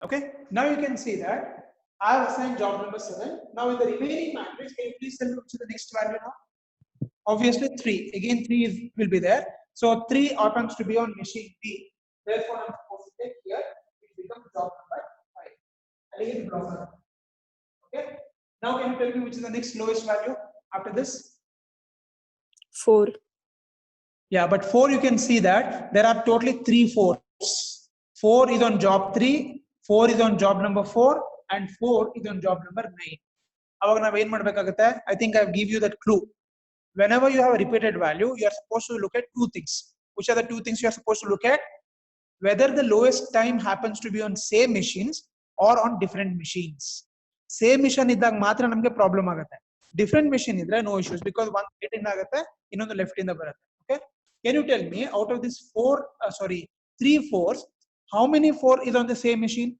Okay, now you can see that I have assigned job number 7. Now in the remaining matrix, can you please tell me which is the next value now? Obviously 3. Again 3 will be there. So 3 happens to be on machine B. Therefore I'm supposed to take here, it becomes job number 5. And again block. Okay. Now can you tell me which is the next lowest value after this? 4. Yeah, but 4 you can see that there are totally 3 4s. 4 is on job 3, 4 is on job number 4, and 4 is on job number 9. I think I've give you that clue. Whenever you have a repeated value, you are supposed to look at 2 things. Which are the 2 things you are supposed to look at? Whether the lowest time happens to be on same machines or on different machines. Same machine iddag matra namge problem agutte. Different machine idre no issues because one right in agutte, innondu left in the barutte. Okay? Can you tell me out of this 3 4s, how many 4 is on the same machine?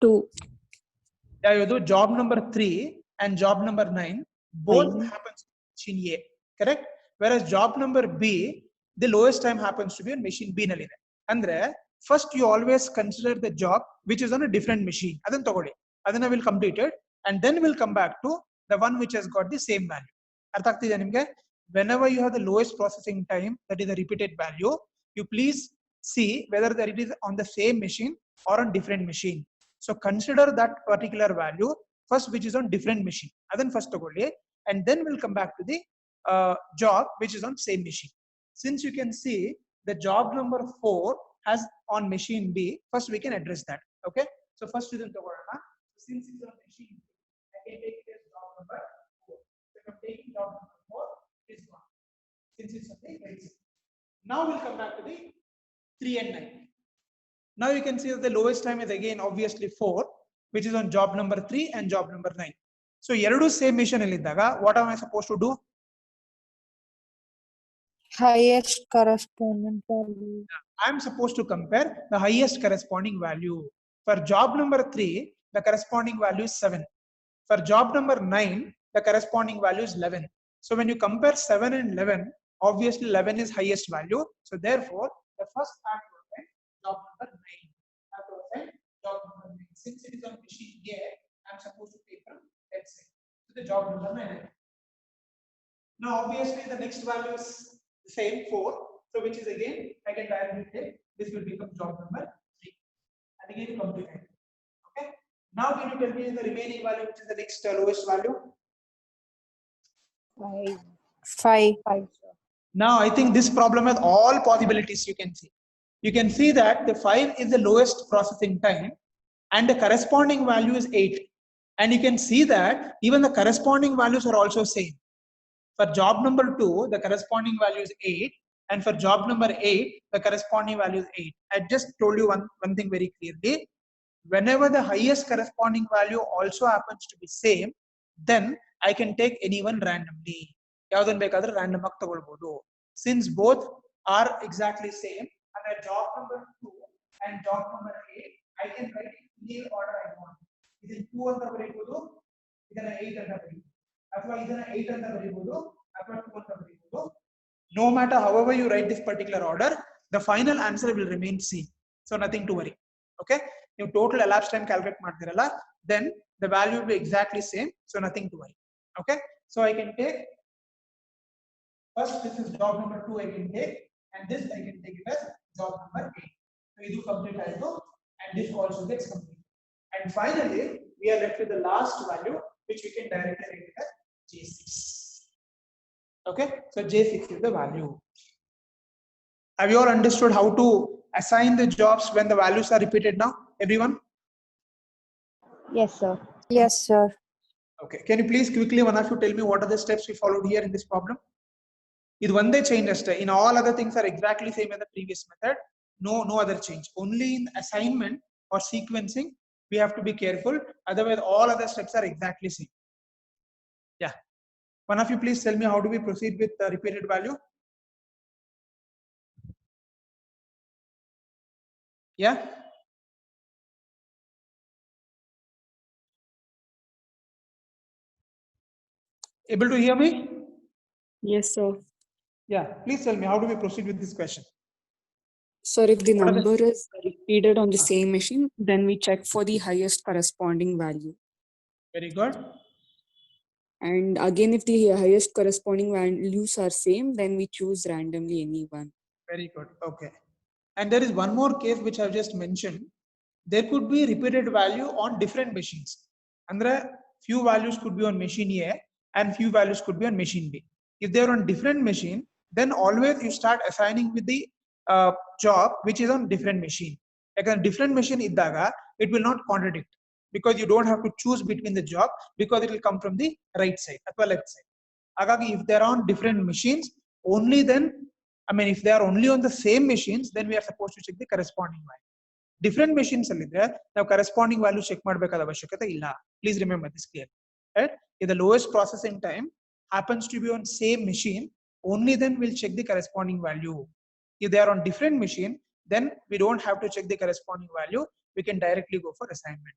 2. Yeah, you do job number 3 and job number 9 both happens in machine A, correct? Whereas job number B, the lowest time happens to be on machine B nalide. Andre first you always consider the job which is on a different machine. Adan tagoli. Adana will complete it and then we'll come back to the one which has got the same value. Artha agtidya nimge? Whenever you have the lowest processing time, that is a repeated value, you please see whether that it is on the same machine or on different machine. So consider that particular value first which is on different machine. Then first tagolli, and then we'll come back to the job which is on same machine. Since you can see the job number 4 has on machine B, first we can address that. Okay. So first we since it's on machine B, I can take it as job number 4. So if I'm taking job number 4, it's gone. Since it's something very simple. Now we'll come back to the 3 and 9. Now you can see that the lowest time is again obviously 4, which is on job number 3 and job number 9. So ಎರಡು same mission allidaga, what am I supposed to do? Highest corresponding value. I'm supposed to compare the highest corresponding value. For job number 3, the corresponding value is 7. For job number 9, the corresponding value is 11. So when you compare 7 and 11, obviously 11 is highest value. So therefore, the first part will be job number 9. Job number 9. Since it is on machine A, I'm supposed to take from let's say to the job number 9. Now obviously the next value is the same 4. So which is again I can directly take this will become job number 3. And again complete it. Okay. Now can you tell me the remaining value which is the next lowest value? 5. Now I think this problem has all possibilities you can see. You can see that the 5 is the lowest processing time and the corresponding value is 8. And you can see that even the corresponding values are also same. For job number 2, the corresponding value is 8. And for job number 8, the corresponding value is 8. I just told you one thing very clearly. Whenever the highest corresponding value also happens to be same, then I can take anyone randomly. Random. Since both are exactly same, and at job number 2 and job number 8, I can write in any order I want. This is 2 anta baribodu, idana 8 anta baribodu, athwa idana 8 anta baribodu, athwa 2 anta baribodu. No matter however you write this particular order, the final answer will remain same. So nothing to worry. Okay, you total elapsed time calculate ಮಾಡ್ತಿರಲ್ಲ, then the value will be exactly same. So nothing to worry. Okay, so I can take first this is job number 2 I can take, and this I can take it as job number 8. So you do complete also, and this also gets complete. And finally, we are left with the last value, which we can directly write it as J6. Okay, so J6 is the value. Have you all understood how to assign the jobs when the values are repeated now? Everyone? Yes, sir. Yes, sir. Okay, can you please quickly one of you tell me what are the steps we followed here in this problem? This one day change just in all other things are exactly same as the previous method. No other change. Only in assignment or sequencing we have to be careful. Otherwise, all other steps are exactly same. Yeah. One of you please tell me how do we proceed with the repeated value? Yeah. Able to hear me? Yes, sir. Yeah. Please tell me how do we proceed with this question? Sir, if the number is repeated on the same machine, then we check for the highest corresponding value. Very good. And again, if the highest corresponding values are same, then we choose randomly any one. Very good. Okay. And there is one more case which I've just mentioned. There could be repeated value on different machines. Andre, few values could be on machine A and few values could be on machine B. If they're on different machine, then always you start assigning with the job which is on different machine. Like a different machine iddaga, it will not contradict because you don't have to choose between the job because it will come from the right side or left side. Agagi, if they're on different machines, only then, I mean, if they are only on the same machines, then we are supposed to check the corresponding value. Different machines are there, now corresponding value check madbekada avashyakate illa. Please remember this clearly. Right? If the lowest processing time happens to be on same machine, only then we'll check the corresponding value. If they are on different machine, then we don't have to check the corresponding value. We can directly go for assignment.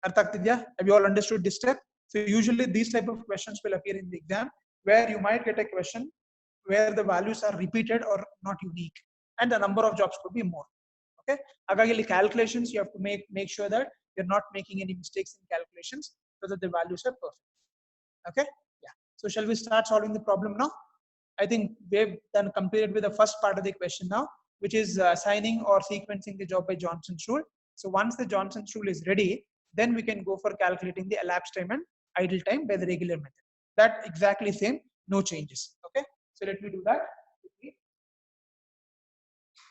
Have you all understood this step? So usually these type of questions will appear in the exam where you might get a question where the values are repeated or not unique and the number of jobs could be more. Okay. Agagili calculations, you have to make sure that you're not making any mistakes in calculations so that the values are perfect. Okay. Yeah. So shall we start solving the problem now? I think we've done completed with the first part of the question now, which is assigning or sequencing the job by Johnson's rule. So once the Johnson's rule is ready, then we can go for calculating the elapsed time and idle time by the regular method. That exactly same, no changes. Okay. So let me do that.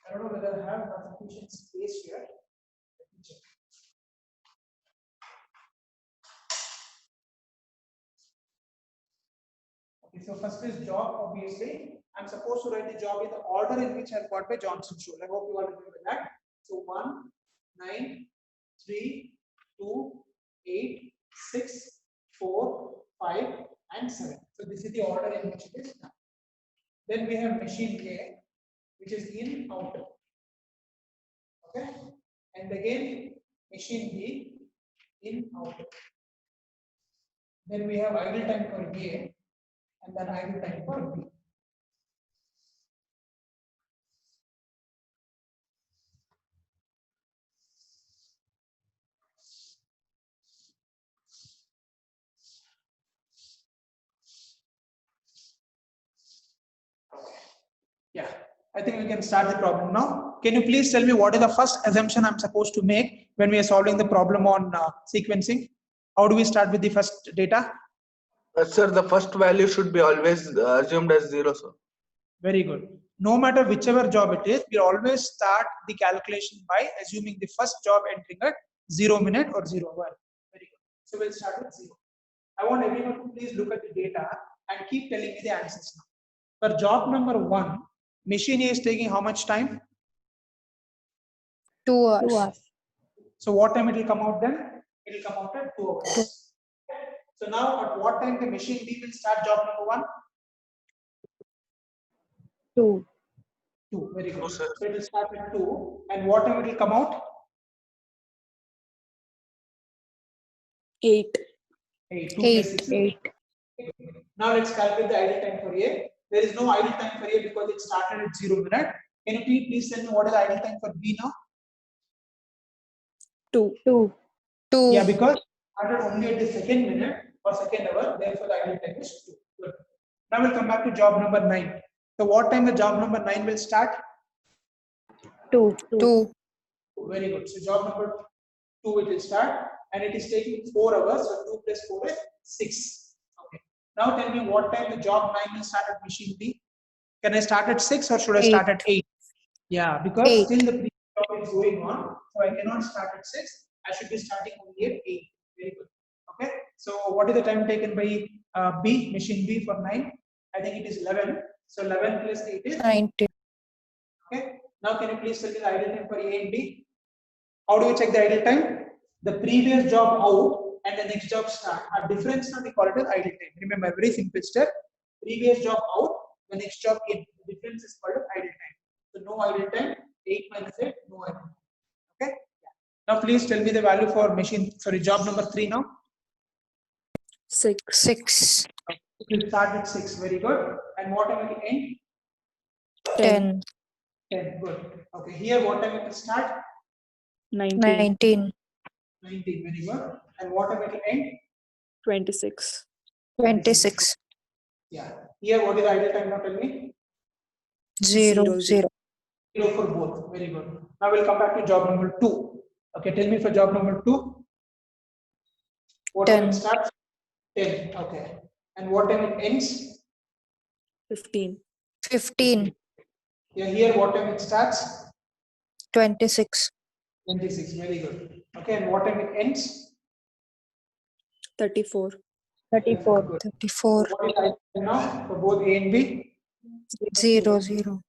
I don't know whether I have sufficient space here. Let me check. Okay, so first is job, obviously. I'm supposed to write the job in the order in which I've got by Johnson's rule. I hope you all remember that. So 1, 9, 3, 2, 8, 6, 4, 5, and 7. So this is the order in which it is done. Then we have machine A, which is in, out. Okay. And again, machine B, in, out. Then we have idle time for A, and then idle time for B. Yeah, I think we can start the problem now. Can you please tell me what is the first assumption I'm supposed to make when we are solving the problem on sequencing? How do we start with the first data? Sir, the first value should be always assumed as 0, sir. Very good. No matter whichever job it is, we always start the calculation by assuming the first job entering at 0 minute or 0 hour. Very good. So we'll start with 0. I want everyone to please look at the data and keep telling me the answers now. For job number 1, machine A is taking how much time? 2 hours. So what time it will come out then? It will come out at 2 hours. So now at what time the machine B will start job number 1? 2. 2. Very good. Oh, So it will start at 2. And what time it will come out? 8. 8. 2 8. plus 6. 8. Now let's calculate the idle time for A. There is no idle time for A because it started at 0 minute. Can you please tell me what is the idle time for B now? 2. 2. 2. Yeah, because it started only at the second minute or second hour, therefore the idle time is 2. Good. Now we'll come back to job number 9. So what time the job number 9 will start? 2. 2. Very good. So job number 2 it will start and it is taking 4 hours. So 2 plus 4 is 6. Okay. Now tell me what time the job 9 will start at machine B. Can I start at 6 or should I start at 8? Yeah, because 8. still the previous job is going on. So I cannot start at 6. I should be starting only at 8. Very good. Okay. So what is the time taken by B, machine B for 9? I think it is 11. So 11 plus 8 is 90. Okay. Now can you please tell me the idle time for A and B? How do you check the idle time? The previous job out and the next job start. A difference now we call it as idle time. Remember, very simple step. Previous job out, the next job in. The difference is called as idle time. So no idle time. 8 minus 8, no idle time. Okay. Now please tell me the value for job number 3 now. 6. 6. It will start at 6. Very good. And what time it will end? 10. 10. Good. Okay. Here what time it will start? 19, 19, 19, very good. And what time it will end? 26, 26, Yeah. Here, what is the ideal time now? Tell me. 0, 0, 0. 0 for both. Very good. Now we'll come back to job number 2. Okay, tell me for job number 2. What time it 10, starts? 10. Okay. And what time it ends? 15, 15, Yeah, here what time it starts? 26, 26. Very good. Okay, and what time it ends? 34, 34, Good. 34, So what is the ideal time now for both A and B? 0, 0.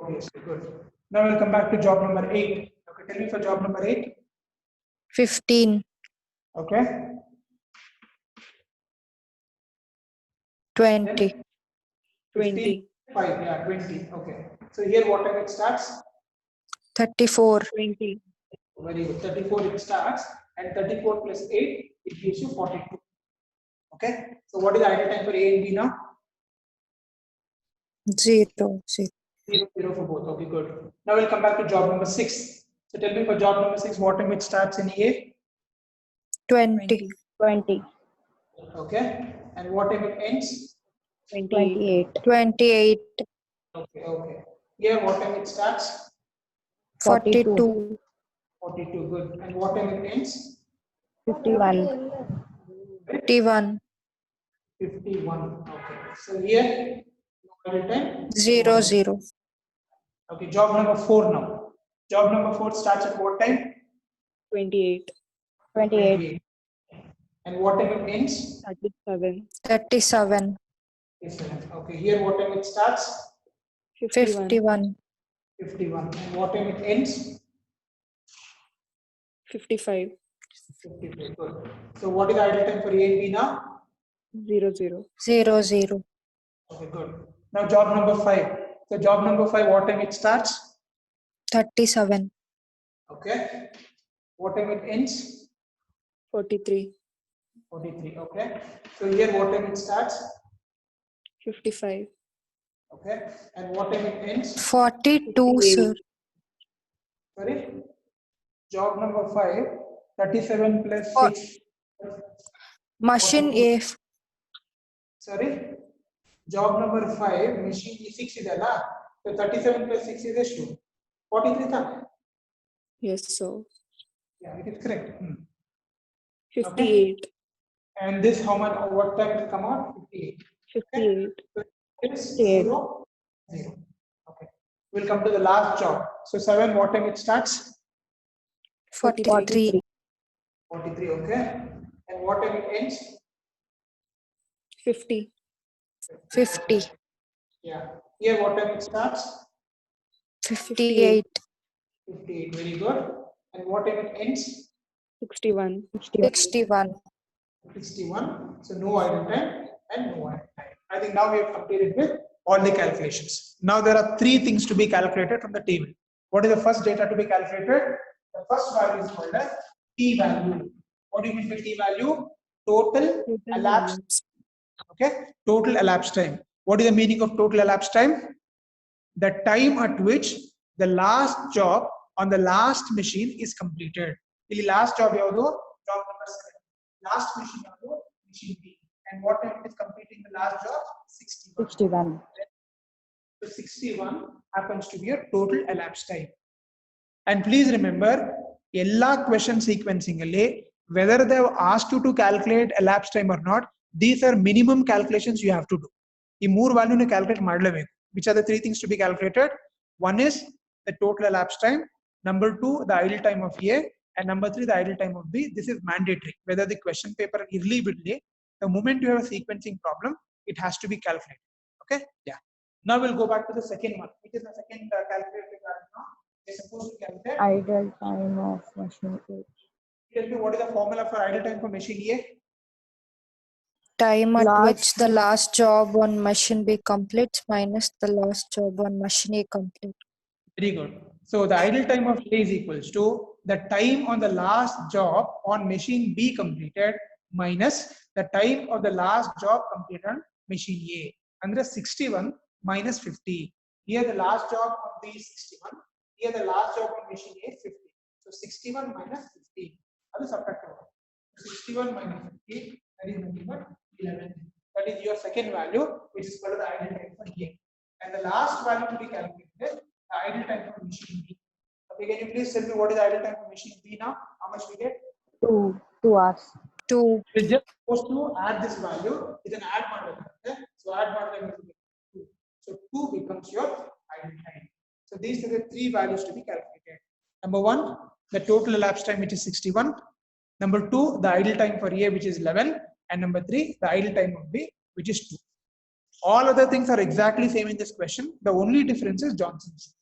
Okay, so good. Now we'll come back to job number 8. Okay, tell me for job number 8. 15, Okay. 20, Then 20, 5. Yeah, 20. Okay. So here what time it starts? 34, 20, Very good. 34 it starts, and 34 plus 8 it gives you 42. Okay. So what is the ideal time for A and B now? 0, 0. 0, 0 for both. Okay, good. Now we'll come back to job number 6. So tell me for job number 6, what time it starts in A? 20, 20, Okay. And what time it ends? 28, 28, Okay, okay. Here what time it starts? 42, 42, good. And what time it ends? 51, 51, 51. Okay. So here, no ideal time? 0, 0. Okay, job number 4 now. Job number 4 starts at what time? 28, 28, And what time it ends? 37, 37, 57. Okay, here what time it starts? 51, 51, 51. And what time it ends? 55, 55. Good. So what is the ideal time for A and B now? 0, 0, 0, 0. Okay, good. Now job number 5. So job number 5, what time it starts? 37, Okay. What time it ends? 43, 43. Okay. So here what time it starts? 55, Okay. And what time it ends? 42, sir. Sorry. Job number 5, 37 plus Oh. 6. Machine A, Sorry. Job number 5, machine E6 is ala. So 37 plus 6 is ಎಷ್ಟು? 43 tha? yes, so Yeah, it is correct. 58, And this how much? What time it come out? 58. 58, So it's 0, 0. Okay. We'll come to the last job. So 7, what time it starts? 43, 43. Okay. And what time it ends? 50, 50, Yeah. Here what time it starts? 58, 58. Very good. And what time it ends? 61, 61. 61. So no idle time and no idle time. I think now we have completed with all the calculations. Now there are 3 things to be calculated from the table. What is the first data to be calculated? The first value is called as T value. What do you mean by T value? Total elapsed. Okay. Total elapsed time. What is the meaning of total elapsed time? The time at which the last job on the last machine is completed. The last job yavadu? Job number 7. Last machine yavadu? Machine B. And what time it is completing the last job? 61. 61, So 61 happens to be a total elapsed time. And please remember, ella question sequencing alle, whether they have asked you to calculate elapsed time or not, these are minimum calculations you have to do. Ee 3 value ne calculate madlebeku. Which are the 3 things to be calculated? One is the total elapsed time. Number 2, the idle time of A. And number 3, the idle time of B. This is mandatory. Whether the question paper early bidle, the moment you have a sequencing problem, it has to be calculated. Okay? Yeah. Now we'll go back to the second one. Which is the second calculated now. We're supposed to calculate. idle time of machine A. Tell me what is the formula for idle time for machine A? Time at Last- which the last job on machine B completes minus the last job on machine A complete. Very good. So the idle time of A is equals to the time on the last job on machine B completed minus the time of the last job completed on machine A. Under 61 minus 50. Here the last job on B is 61. Here the last job on machine A is 50. So 61 minus 15. That is subtract. 61 minus 15, that is nothing but 11. That is your second value, which is called the idle time for A. And the last value to be calculated, the idle time for machine B. Okay, can you please tell me what is the idle time for machine B now? How much we get? 2 hours. 2. We're just supposed to add this value with an add model. Okay? So add model is 2. So 2 becomes your idle time. So these are the three values to be calculated. Number 1, the total elapsed time, which is 61. Number 2, the idle time for A, which is 11. And number 3, the idle time of B, which is 2. All other things are exactly same in this question. The only difference is Johnson's.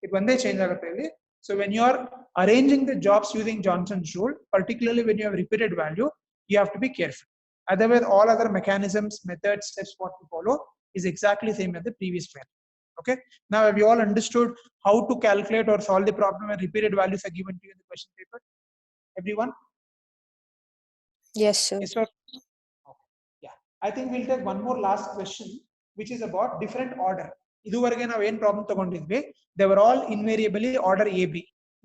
If one day change agutte. So when you are arranging the jobs using Johnson's rule, particularly when you have repeated value, you have to be careful. Otherwise, all other mechanisms, methods, steps what we follow is exactly same as the previous value. Okay. Now, have you all understood how to calculate or solve the problem when repeated values are given to you in the question paper? Everyone? Yes, sir. Yes, sir. Okay. Yeah. I think we'll take one more last question, which is about different order. Iduvarage now ಏನು problem ತಗೊಂಡಿದ್ವಿ, they were all invariably order AB.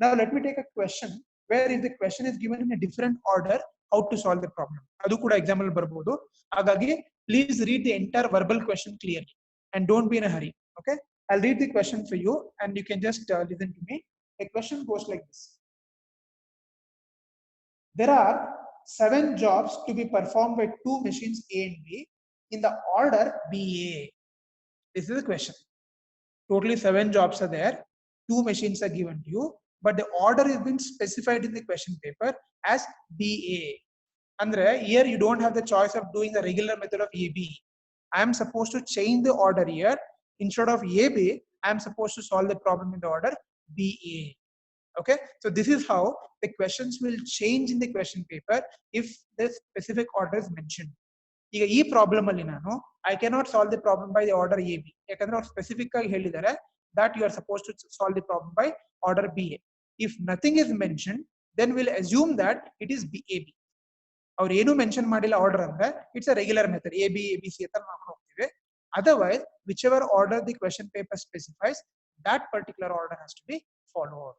Now let me take a question where if the question is given in a different order, how to solve the problem. ಅದು ಕೂಡ example ಬರಬಹುದು. ಹಾಗಾಗಿ please read the entire verbal question clearly and don't be in a hurry. Okay, I'll read the question for you and you can just listen to me. The question goes like this. There are 7 jobs to be performed by 2 machines A and B in the order BA. This is the question. Totally 7 jobs are there. 2 machines are given to you, but the order has been specified in the question paper as BA. Andre, here you don't have the choice of doing the regular method of AB. I am supposed to change the order here. Instead of AB, I am supposed to solve the problem in the order BA. Okay, so this is how the questions will change in the question paper if the specific order is mentioned. ಈಗ ಈ problem ಅಲ್ಲಿ ನಾನು I cannot solve the problem by the order AB. ಯಾಕಂದ್ರೆ ಅವರು specific ಆಗಿ ಹೇಳಿದ್ದಾರೆ that you are supposed to solve the problem by order BA. If nothing is mentioned, then we'll assume that it is BAB. ಅವ್ರು ಏನು mention ಮಾಡಿಲ್ಲ order ಅಂದ್ರೆ it's a regular method AB ABC ಅಂತ ಮಾಡ್ಕೊಂಡು ಹೋಗ್ತೀವಿ. Otherwise, whichever order the question paper specifies, that particular order has to be followed.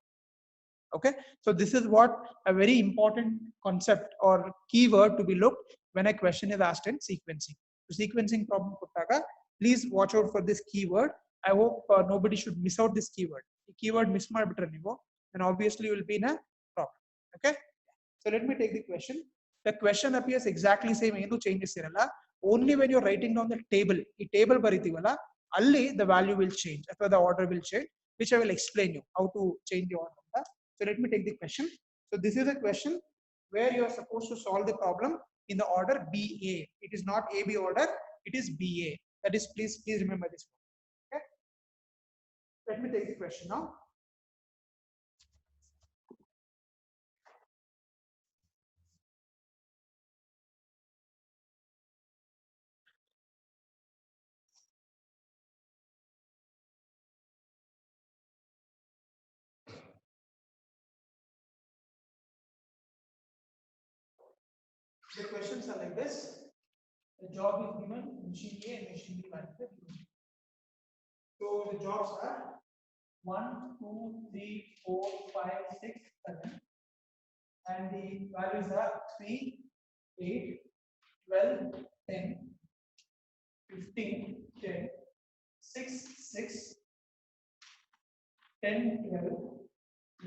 Okay, so this is what a very important concept or keyword to be looked when a question is asked in sequencing. So sequencing problem kottaga, please watch out for this keyword. I hope nobody should miss out this keyword. The keyword miss ಮಾಡಿಬಿಟ್ರೆ ನೀವು, then obviously you will be in a problem. Okay, so let me take the question. The question appears exactly same, ಏನು changes ಇರಲ್ಲ. Only when you're writing down the table, ಈ table ಬರೀತೀವಲ್ಲ, ಅಲ್ಲಿ the value will change ಅಥವಾ the order will change, which I will explain you how to change the order. So let me take the question. So this is a question where you are supposed to solve the problem in the order BA. It is not AB order, it is BA. That is, please remember this. Okay. Let me take the question now. The questions are like this. The job is given, machine A and machine B value. So the jobs are 1, 2, 3, 4, 5, 6, 7. And the values are 3, 8, 12, 10, 15, 10, 6, 6, 10, 12,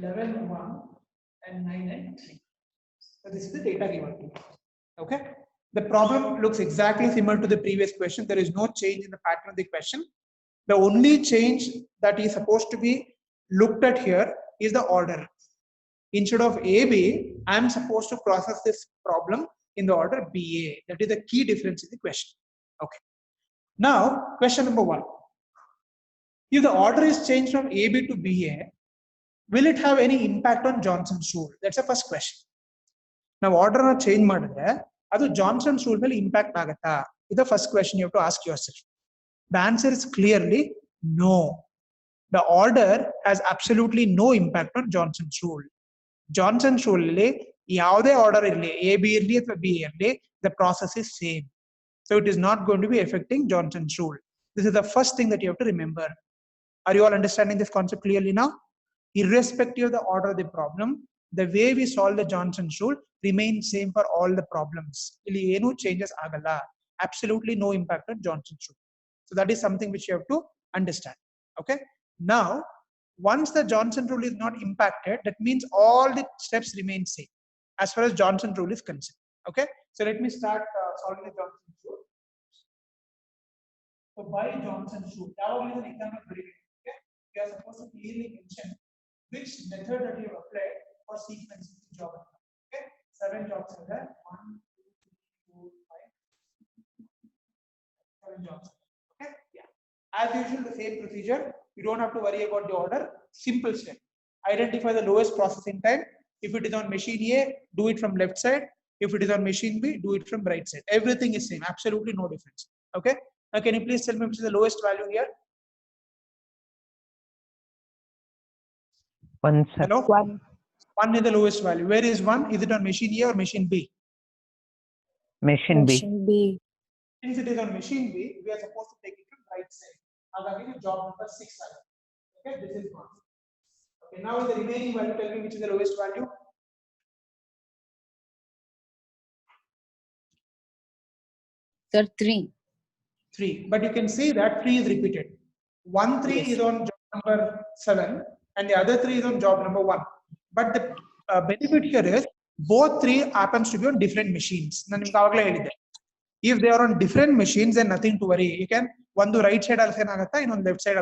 11, 1, and 9 and 3. So this is the data given to you. Okay, the problem looks exactly similar to the previous question. There is no change in the pattern of the question. The only change that is supposed to be looked at here is the order. Instead of AB, I am supposed to process this problem in the order BA. That is the key difference in the question. Okay. Now, question number 1. If the order is changed from AB to BA, will it have any impact on Johnson's rule? That's the first question. Now, order na change ಮಾಡಿದ್ರೆ ಅದು Johnson's rule ಮೇಲೆ impact ಆಗುತ್ತಾ? Is the first question you have to ask yourself. The answer is clearly no. The order has absolutely no impact on Johnson's rule. Johnson's rule ಅಲ್ಲಿ ಯಾವುದೇ order ಇರಲಿ, AB ಇರಲಿ ಅಥವಾ B ಇರಲಿ, the process is same. So it is not going to be affecting Johnson's rule. This is the first thing that you have to remember. Are you all understanding this concept clearly now? Irrespective of the order of the problem, the way we solve the Johnson's rule remains same for all the problems. Ili enu changes agalla. Absolutely no impact on Johnson's rule. So that is something which you have to understand. Okay. Now, once the Johnson rule is not impacted, that means all the steps remain same as far as Johnson rule is concerned. Okay. So let me start solving the Johnson rule. So by Johnson's rule, now is an example. Okay. You are supposed to clearly mention which method that you have applied for sequencing the job. Okay. 7 jobs are there. 1, 2, 3, 4, 5. 7 jobs. Okay. Yeah. As usual, the same procedure. You don't have to worry about the order. Simple step. Identify the lowest processing time. If it is on machine A, do it from left side. If it is on machine B, do it from right side. Everything is same. Absolutely no difference. Okay. Now, can you please tell me which is the lowest value here? 1, sir. Hello? 1. 1 is the lowest value. Where is 1? Is it on machine A or machine B? Machine B. Machine B. Since it is on machine B, we are supposed to take it from right side. Now, job number 6. Okay, this is 1. Okay, now the remaining value, tell me which is the lowest value. Sir, 3. 3. But you can see that 3 is repeated. 1, 3 is on job number 7 and the other 3 is on job number 1. But the benefit here is both 3 happens to be on different machines. If they are on different machines, then nothing to worry. You can one the right side and on left side.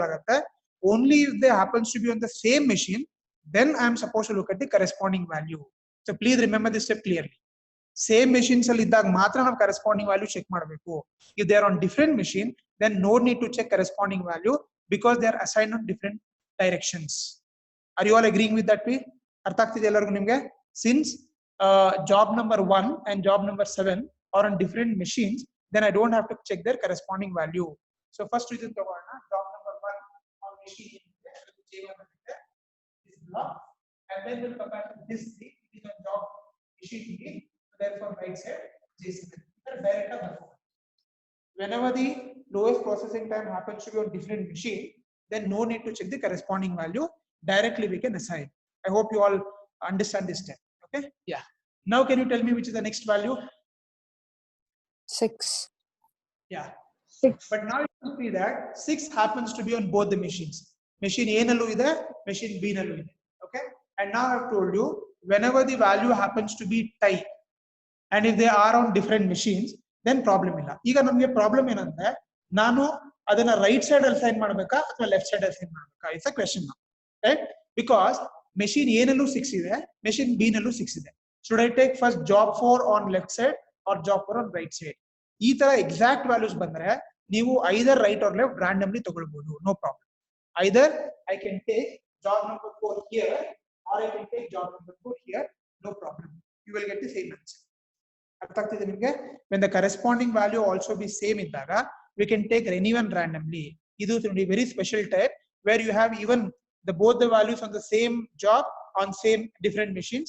Only if they happens to be on the same machine, then I am supposed to look at the corresponding value. So please remember this step clearly. Same machines corresponding value check madbeku. If they are on different machine, then no need to check corresponding value because they are assigned on different directions. Are you all agreeing with that? Since job number 1 and job number 7 are on different machines, then I don't have to check their corresponding value. So first reason job number 1 on machine is block, and then we'll compare to this thing is on job machine B. Therefore, right side J7. Whenever the lowest processing time happens to be on different machine, then no need to check the corresponding value. Directly we can assign. I hope you all understand this step. Okay. Yeah. Now can you tell me which is the next value? 6. Yeah. 6. But now you see that 6 happens to be on both the machines. Machine A nallu ide, machine B nallu ide. Okay. And now I've told you whenever the value happens to be tie, and if they are on different machines, then problem illa. ಈಗ ನಮಗೆ problem ಏನಂದ್ರೆ ನಾನು ಅದನ್ನ right side ಅಲ್ಲಿ assign ಮಾಡಬೇಕಾ ಅಥವಾ left side ಅಲ್ಲಿ assign ಮಾಡಬೇಕಾ? It's a question now. Right? Because machine A ನಲ್ಲೂ 6 ಇದೆ, machine B ನಲ್ಲೂ 6 ಇದೆ. Should I take first job 4 on left side or job 4 on right side? ಈ ತರ exact values ಬಂದ್ರೆ ನೀವು either right or left randomly ತಗೊಳ್ಬಹುದು. No problem. Either I can take job number 4 here or I can take job number 4 here. No problem. You will get the same answer. When the corresponding value also be same iddaga, we can take anyone randomly. This is a very special type where you have even the both the values on the same job on same different machines.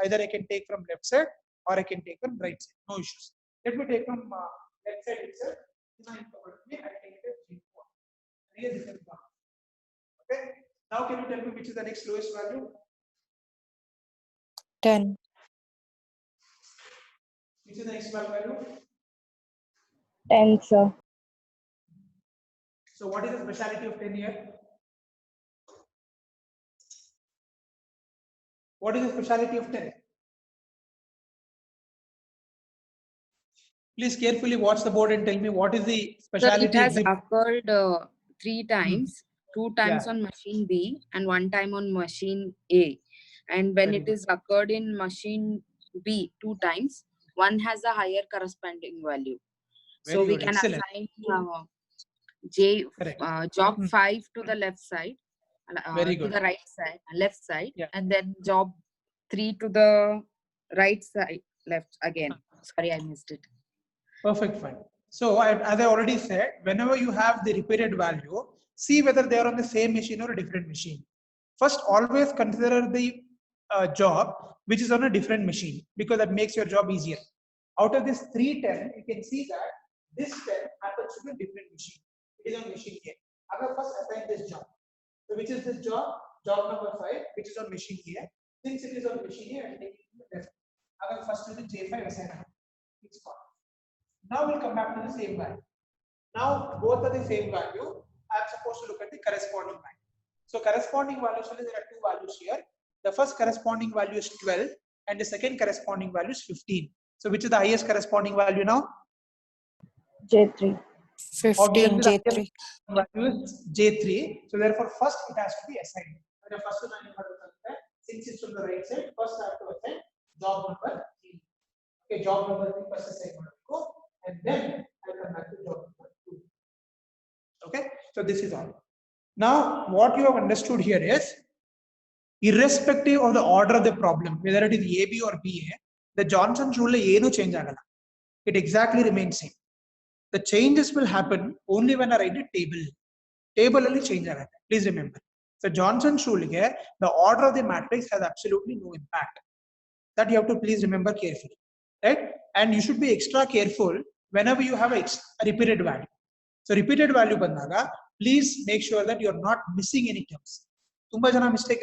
Either I can take from left side or I can take from right side. No issues. Let me take from left side itself. I take it. Okay. Now can you tell me which is the next lowest value? 10. Which is the next value? 10, sir. So what is the speciality of 10 here? What is the speciality of 10? Please carefully watch the board and tell me what is the Sir, speciality. it has occurred 3 times. 2 times Yeah. on machine B and 1 time on machine A. And when Very it good. is occurred in machine B 2 times, one has a higher corresponding value. So Very we good. can Excellent. assign Correct. job 5 to the left side, Very to good. the right side, left side, Yeah. and then job 3 to the right side, left again. Sorry, I missed it. Perfect. Fine. So as I already said, whenever you have the repeated value, see whether they are on the same machine or a different machine. First, always consider the job which is on a different machine because that makes your job easier. Out of this 310, you can see that this 10 happens to be a different machine. It is on machine A. I will first assign this job. So which is this job? job number 5, which is on machine A. Since it is on machine A, I will take it to the left. Agar first is the J5 assignment. It's gone. Now we'll come back to the same value. Now both are the same value. I'm supposed to look at the corresponding value. So corresponding values, there are two values here. The first corresponding value is 12 and the second corresponding value is 15. So which is the highest corresponding value now? J3. 15 Obviously, the J3. highest value is J3. So therefore first it has to be assigned. When the first one since it's on the right side, first I have to assign job number 3. Okay, job number 3 first assign and then I come back to job number 2. Okay, so this is all. Now what you have understood here is, irrespective of the order of the problem, whether it is A, B or B, the Johnson rule no change agala. It exactly remains same. The changes will happen only when I write a table. Table only change agala. Please remember. So Johnson's rule, the order of the matrix has absolutely no impact. That you have to please remember carefully, right? And you should be extra careful whenever you have a repeated value. So repeated value bandaga, please make sure that you are not missing any terms. Tumba jana mistake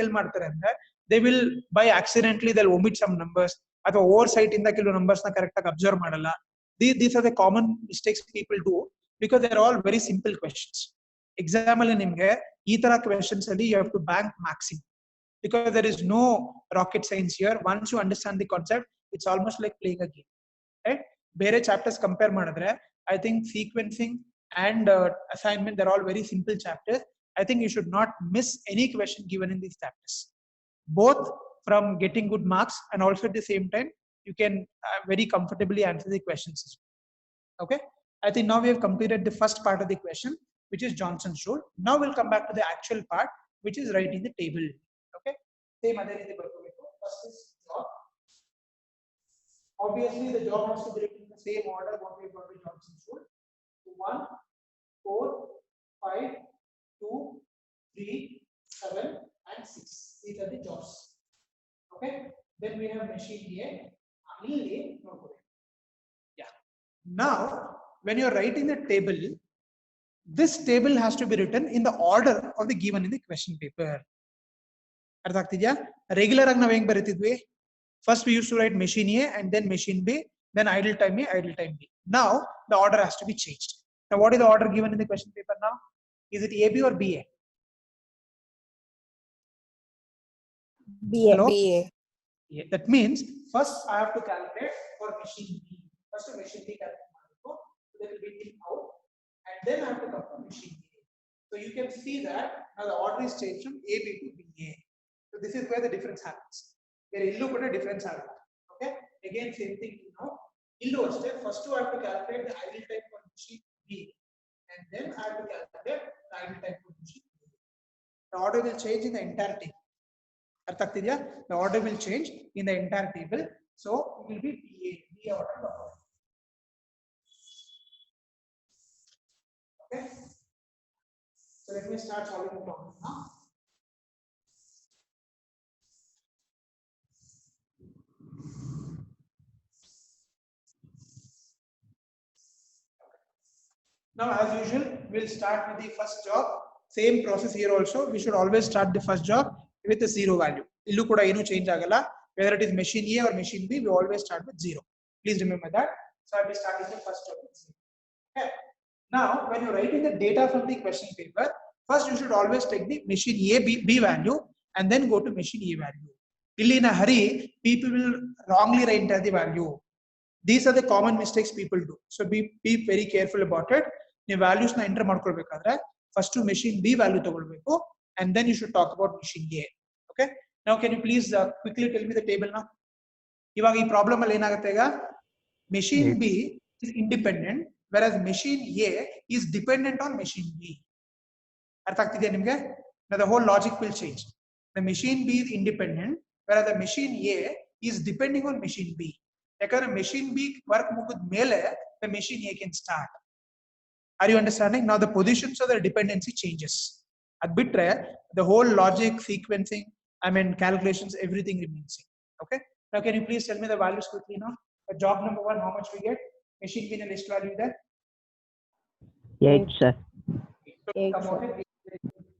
they will by accidentally they'll omit some numbers or oversight in the kilo numbers na correct observe madala. These are the common mistakes people do because they're all very simple questions. Example in nimge ee tara questions alli you have to bank maximum because there is no rocket science here. Once you understand the concept, it's almost like playing a game, right? Bere chapters compare madadre, I think sequencing and assignment, they're all very simple chapters. I think you should not miss any question given in these chapters, both from getting good marks and also at the same time you can very comfortably answer the questions. Okay, I think now we have completed the first part of the question, which is Johnson's rule. Now we'll come back to the actual part, which is writing the table. Okay, same other in the first is job. Obviously the job has to be written in the same order what we have got with Johnson's rule. 1, 4, 5, 2, 3, 7 and 6. These are the jobs. Okay, then we have machine A. Yeah. Now when you are writing the table, this table has to be written in the order of the given in the question paper. Regular first we used to write machine A and then machine B, then idle time A, idle time B. Now the order has to be changed. Now what is the order given in the question paper now? Is it AB or BA? BA. Hello? BA. Yeah, that means first I have to calculate for machine B. First machine B calculate, so that will be in out, and then I have to come to machine A. So you can see that now the order is changed from AB to BA. So this is where the difference happens. There is a difference. Okay, again same thing now. First I have to calculate the idle time for machine B, and then I have to calculate the idle time for machine B. The order will change in the entire table. The order will change in the entire table. So it will be BA order. Okay. So let me start solving the problem now. Now as usual, we'll start with the first job. Same process here also. We should always start the first job with a 0 value. Change agala. Whether it is machine A or machine B, we always start with 0. Please remember that. So I'll be starting the first job with 0. Okay. Now, when you're writing the data from the question paper, first you should always take the machine A, B value and then go to machine A value. In a hurry, people will wrongly write the value. These are the common mistakes people do. So be very careful about it. The values na enter ಮಾಡ್ಕೊಳ್ಬೇಕಾದ್ರೆ first to machine B value ತಗೊಳ್ಬೇಕು and then you should talk about machine A. Okay. Now can you please quickly tell me the table now? ಇವಾಗ ಈ problem ಅಲ್ಲಿ ಏನಾಗುತ್ತೆ ಈಗ machine B is independent whereas machine A is dependent on machine B. ಅರ್ಥ ಆಗ್ತಿದೆಯಾ ನಿಮಗೆ? Now the whole logic will change. The machine B is independent whereas the machine A is depending on machine B. ಯಾಕಂದ್ರೆ machine B work ಮುಗಿದ ಮೇಲೆ the machine A can start. Are you understanding? Now the positions of the dependency changes. Ad bitre the whole logic, sequencing, calculations, everything remains same. Okay. Now can you please tell me the values quickly now? For job number 1, how much we get? Machine B in list value there? 8, sir. 8, Come sir. on,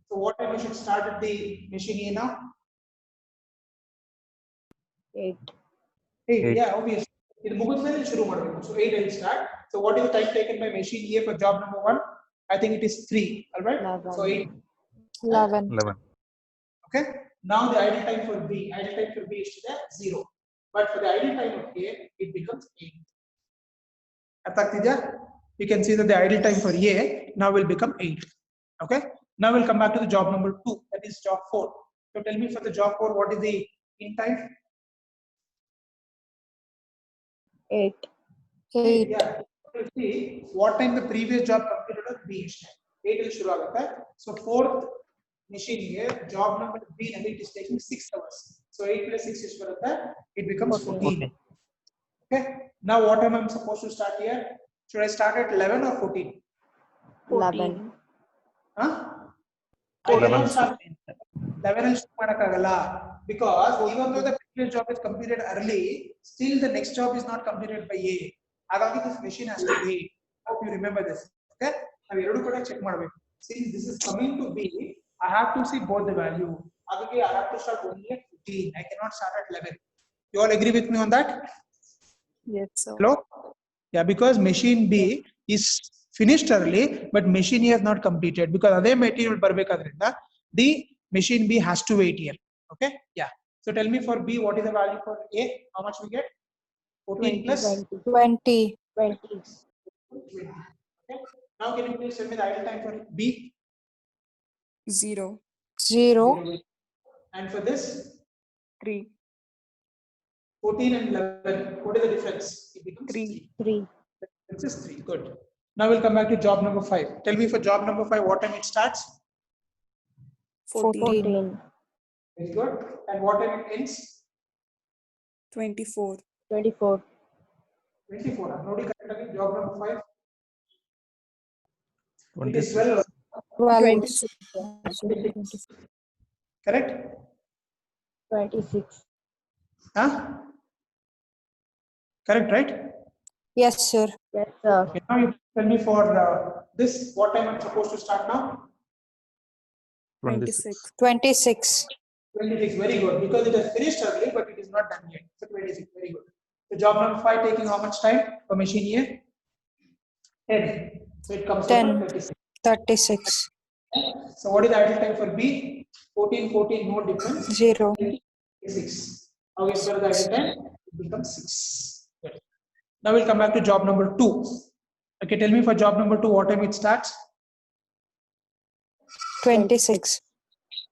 So what time we should start at the machine A now? 8. 8. Eight. Yeah, obviously. So 8 will start. So what is the time taken by machine A for job number 1? I think it is 3. All right. 11. So 8. 11. 11. Okay. Now the idle time for B. Idle time for B is to the 0. But for the idle time of A, it becomes 8. You can see that the idle time for A now will become 8. Okay. Now we'll come back to the job number 2. That is job 4. So tell me for the job 4, what is the in time? 8. 8. Yeah. You see what time the previous job completed was B is time. 8 will shuru agutte. So fourth machine here, job number B and it is taking 6 hours. So 8 plus 6 is it becomes 14. Okay. Now what am I supposed to start here? Should I start at 11 or 14? 11. Huh? I 11. cannot start 11 because even though the previous job is completed early, still the next job is not completed by A. This machine has to wait. Hope you remember this. Okay. Now check since this is coming to B, I have to see both the value. I have to start only at 15. I cannot start at 11. You all agree with me on that? Yes, sir. Hello? Yeah, because machine B is finished early, but machine A has not completed because other material the machine B has to wait here. Okay? Yeah. So tell me for B, what is the value for A? How much we get? 14 plus 20. 20. 20. Okay. Now can you please tell me the idle time for B? 0. 0. And for this, 3. 14 and 11. What is the difference? It becomes 3. 3. This is 3. Good. Now we'll come back to job number 5. Tell me for job number 5, what time it starts? 14. 14. Very good. And what time it ends? 24. 24. 24. Nobody correct again. Job number 5. It 26. is 12. 12. 26. Correct? 26. Huh? Correct, right? Yes, sir. Yes, sir. Okay. Now you tell me for this, what time I'm supposed to start now? 26. 26. 26. Very good. Because it has finished early, but it is not done yet. So 26. Very good. So job number 5 taking how much time for machine A? 10. So it comes 10. to 36. 36. So what is the idle time for B? 14, 14, no difference. 0. 6. Now as per the idle time, it becomes 6. Good. Now we'll come back to job number 2. Okay, tell me for job number 2, what time it starts? 26.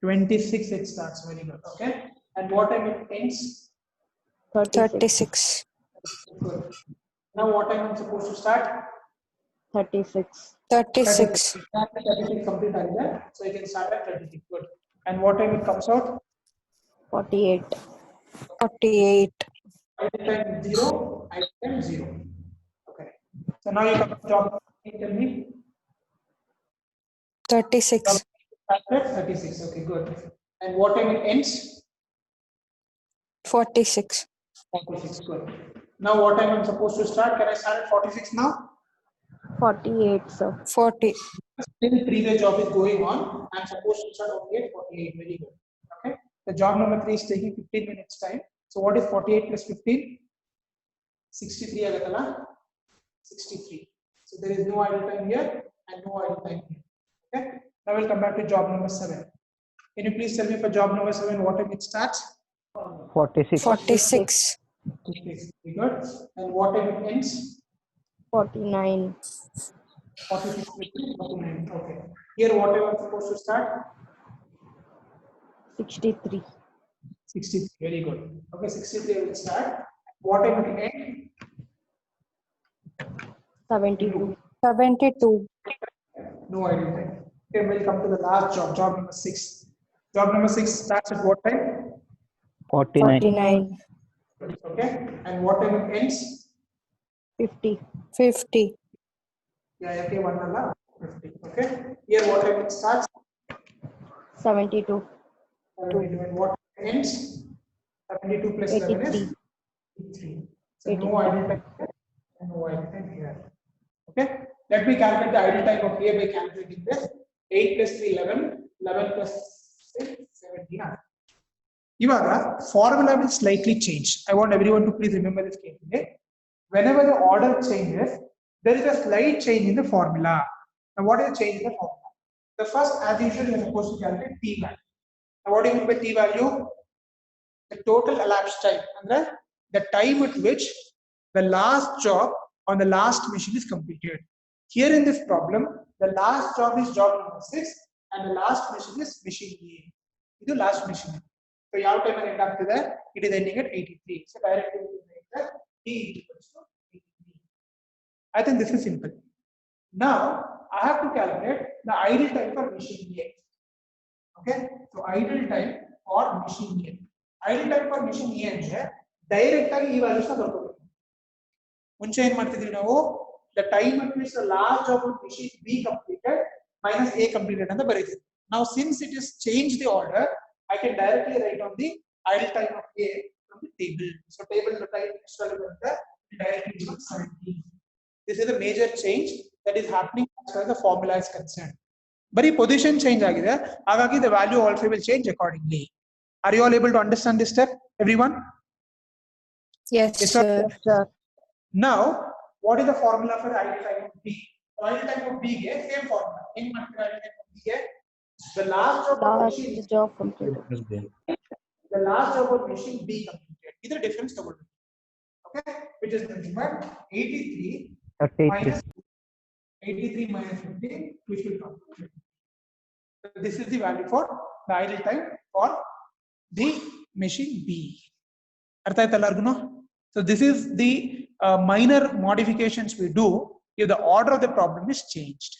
26 it starts. Very good. Okay. And what time it ends? 36. Good. Now what time I'm supposed to start? 36. 36. 36 complete idea. So you can start at 36. Good. And what time it comes out? 48. 48. Idle time 0, idle time 0. Okay. So now you come to job number 3, tell me. 36. 36. Okay, good. And what time it ends? 46. 46. Good. Now what time I'm supposed to start? Can I start at 46 now? 48, sir. 40. Still previous job is going on. I'm supposed to start only at 48. Very good. Okay. The job number 3 is taking 15 minutes time. So what is 48 plus 15? 63 agatala. 63. So there is no idle time here and no idle time here. Okay. Now we'll come back to job number 7. Can you please tell me for job number 7 what time it starts? 46. 46. Very good. And what time it ends? 49. 46 plus 49. Okay. Here what time I'm supposed to start? 63. 63. Very good. Okay, 63 will start. What time it will end? 72. 72. No idle time. Okay, we'll come to the last job, job number 6. Job number 6 starts at what time? 49. 49. Okay, and what time it ends? 50. 50. Yeah, okay, 1 and 50. Okay, here what time it starts? 72. 72. And what time it ends? 72 plus 11 is 83. 83. So no idle time here and no idle time here. Okay, let me calculate the idle time of A by calculating this. 8 plus 3, 11. 11 plus 6, 17. ಇವಾಗ formula will slightly change. I want everyone to please remember this carefully. Whenever the order changes, there is a slight change in the formula. Now, what is the change in the formula? The first, as usual, you are supposed to calculate T value. Now, what do you mean by T value? The total elapsed time, and the time at which the last job on the last machine is completed. Here in this problem, the last job is job number 6, and the last machine is machine A. This is last machine. So, your time end up to that, it is ending at 83. So, directly we can make that T equals to 83. I think this is simple. Now, I have to calculate the idle time for machine A. Okay, so idle time for machine A. Idle time for machine A ಅಂದ್ರೆ direct ಆಗಿ ಈ values ನ ಬರ್ಕೋಬೇಕು. ಮುಂಚೆ ಏನ್ ಮಾಡ್ತಿದ್ವಿ ನಾವು, the time at which the last job of machine B completed minus A completed ಅಂತ ಬರೀತಿದ್ವಿ. Now since it is changed the order, I can directly write on the idle time of A from the table. So table the time directly given 17. This is a major change that is happening as far as the formula is concerned. But if position change agide, hagagi the value also will change accordingly. Are you all able to understand this step, everyone? Yes, Yes, sir. sir. Yes, sir. Now, what is the formula for the idle time of B? Idle time of B is same formula. In idle time of B, the last job of Last machine is job completed. the last job of machine B completed. Either difference double. Okay, which is nothing but 83 minus 83 minus 15, which will come. So this is the value for the idle time for the machine B. Artha aaytalla ellaರಿಗೂ? So this is the minor modifications we do if the order of the problem is changed.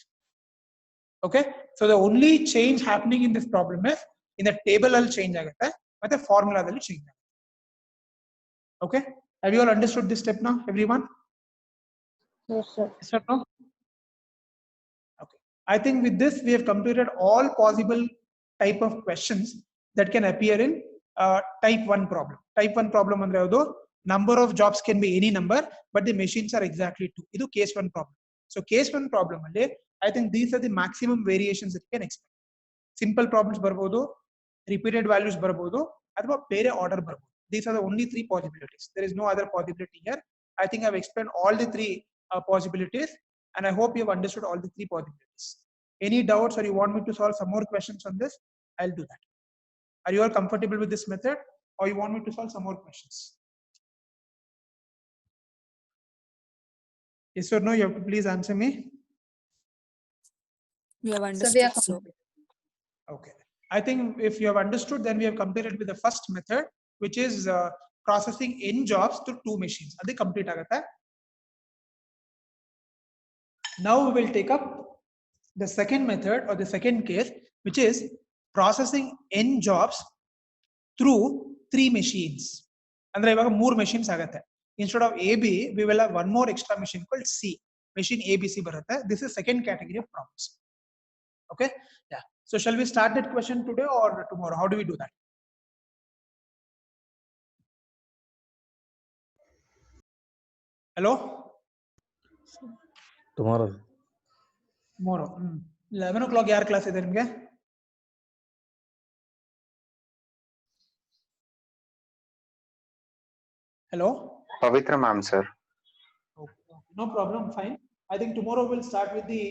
Okay, so the only change happening in this problem is in the table alli change agutte but the formula alli change agutte. Okay, have you all understood this step now, everyone? Yes, sir. Yes or no? Okay, I think with this we have completed all possible type of questions that can appear in type 1 problem. Type 1 problem andre yadu, number of jobs can be any number but the machines are exactly 2. Idu case 1 problem. So case 1 problem alli I think these are the maximum variations that you can expect. Simple problems barbodu, repeated values barbodu, athwa bere order barbodu. These are the only 3 possibilities. There is no other possibility here. I think I've explained all the 3 possibilities, and I hope you have understood all the 3 possibilities. Any doubts or you want me to solve some more questions on this, I'll do that. Are you all comfortable with this method or you want me to solve some more questions? Yes or no? You have to please answer me. We have So we understood, are so. Okay. I think if you have understood, then we have completed with the first method, which is processing n jobs to 2 machines. Adi complete agata. Now we will take up the second method or the second case, which is processing n jobs through 3 machines. Andre ivaga 3 machines agate. Instead of AB, we will have one more extra machine called C. Machine ABC baratte. This is second category of problems. Okay, yeah. So shall we start that question today or tomorrow? How do we do that? Hello? Tomorrow. Tomorrow. 11 o'clock yaar class ide nimge? Hello? Pavitra ma'am, sir. Okay. No problem, fine. I think tomorrow we'll start with the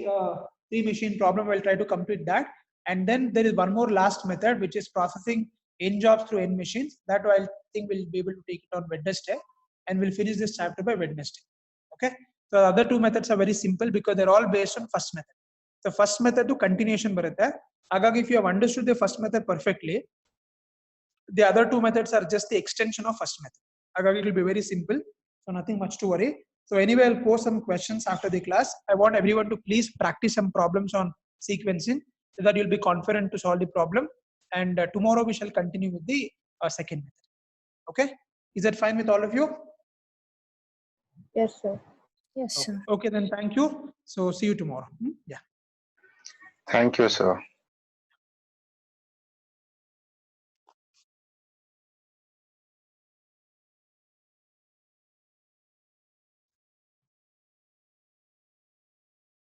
3 machine problem. We'll try to complete that. And then there is one more last method, which is processing n jobs through n machines. That I think we'll be able to take it on Wednesday, and we'll finish this chapter by Wednesday. Okay. So the other 2 methods are very simple because they're all based on first method. The first method to continuation barutte. Hagagi if you have understood the first method perfectly, the other 2 methods are just the extension of first method. Hagagi it will be very simple. So nothing much to worry. So anyway, I'll post some questions after the class. I want everyone to please practice some problems on sequencing so that you'll be confident to solve the problem. And tomorrow we shall continue with the second method. Okay? Is that fine with all of you? Yes, sir. Yes, sir. Okay, then thank you. So see you tomorrow. Yeah. Thank you, sir.